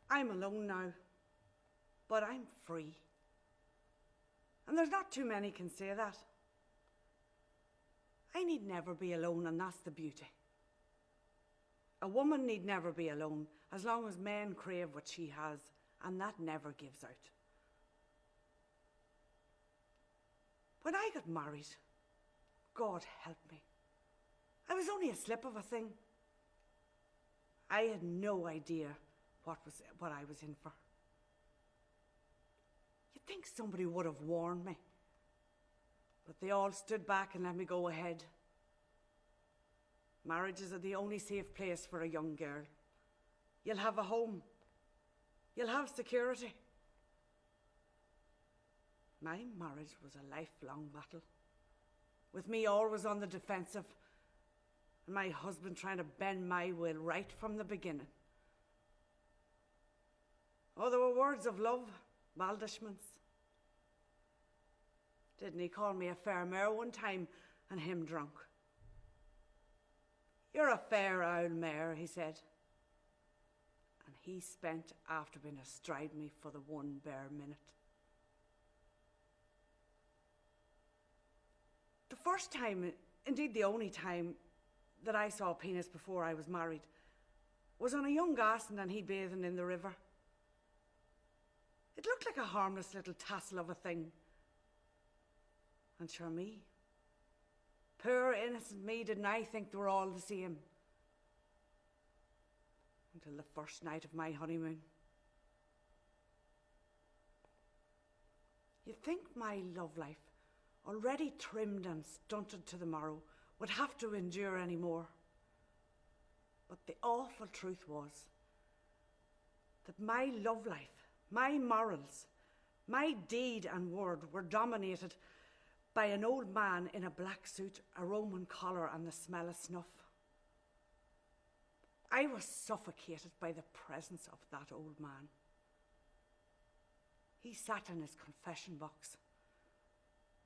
I'm alone now, but I'm free. And there's not too many can say that. I need never be alone, and that's the beauty. A woman need never be alone, as long as men crave what she has, and that never gives out. When I got married, God help me, I was only a slip of a thing. I had no idea what I was in for. You'd think somebody would have warned me, but they all stood back and let me go ahead. Marriages are the only safe place for a young girl. You'll have a home. You'll have security. My marriage was a lifelong battle, with me always on the defensive, and my husband trying to bend my will right from the beginning. Oh, there were words of love, blandishments. Didn't he call me a fair mare one time, and him drunk? You're a fair old mare, he said. And he spent after being astride me for the one bare minute. The first time, indeed the only time, that I saw a penis before I was married was on a young garson and he bathing in the river. It looked like a harmless little tassel of a thing. And sure me, poor innocent me, didn't I think they were all the same. Until the first night of my honeymoon. You'd think my love life, already trimmed and stunted to the marrow, would have to endure any more. But the awful truth was that my love life, my morals, my deed and word were dominated by an old man in a black suit, a Roman collar and the smell of snuff. I was suffocated by the presence of that old man. He sat in his confession box,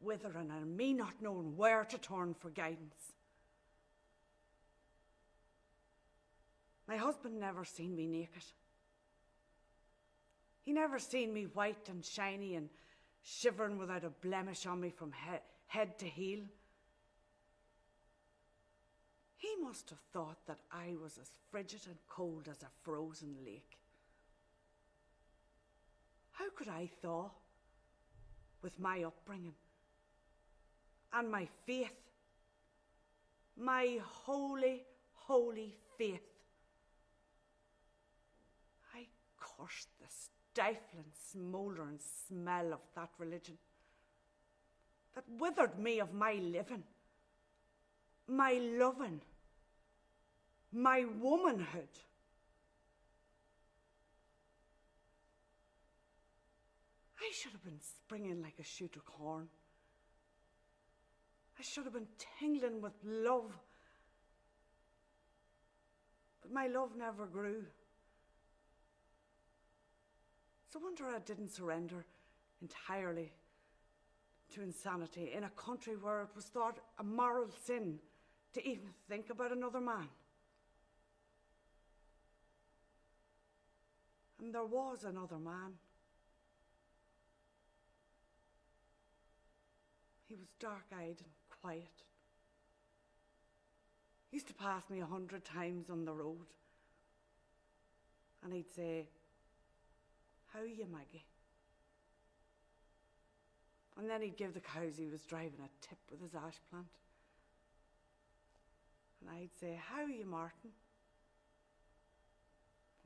withering and me not knowing where to turn for guidance. My husband never seen me naked. He never seen me white and shiny and shivering without a blemish on me from head to heel. He must have thought that I was as frigid and cold as a frozen lake. How could I thaw with my upbringing and my faith, my holy, holy faith? I cursed the stifling, smouldering smell of that religion that withered me of my living, my loving, my womanhood. I should have been springing like a shoot of corn. I should have been tingling with love. But my love never grew. It's a wonder I didn't surrender entirely to insanity in a country where it was thought a moral sin to even think about another man. And there was another man. He was dark-eyed and quiet. He used to pass me 100 times on the road. And he'd say, "How are you, Maggie?" And then he'd give the cows he was driving a tip with his ash plant. And I'd say, "How are you, Martin?"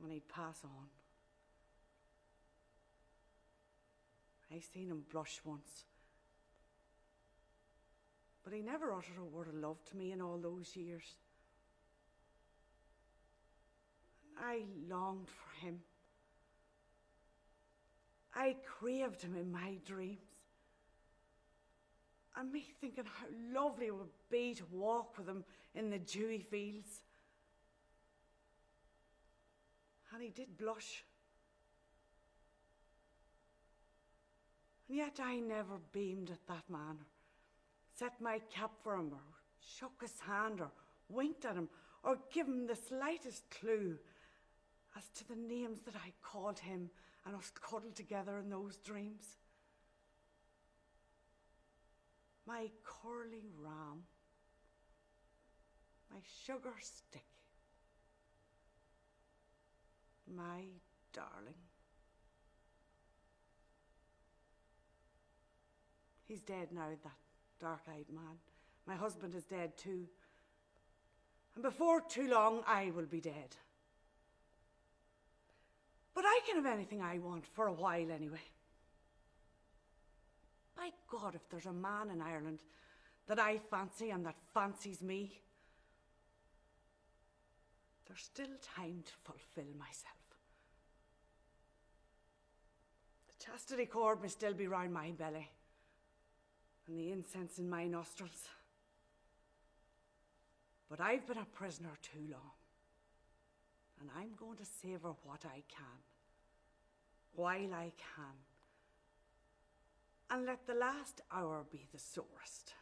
And he'd pass on. I seen him blush once. But he never uttered a word of love to me in all those years. And I longed for him. I craved him in my dreams. And me thinking how lovely it would be to walk with him in the dewy fields. And he did blush. And yet I never beamed at that man, or set my cap for him, or shook his hand, or winked at him, or give him the slightest clue as to the names that I called him and us cuddled together in those dreams. My curly ram, my sugar stick, my darling. He's dead now, that dark-eyed man. My husband is dead too. And before too long, I will be dead. But I can have anything I want for a while anyway. By God, if there's a man in Ireland that I fancy and that fancies me, there's still time to fulfill myself. The chastity cord may still be round my belly and the incense in my nostrils. But I've been a prisoner too long, and I'm going to savour what I can, while I can, and let the last hour be the sorest.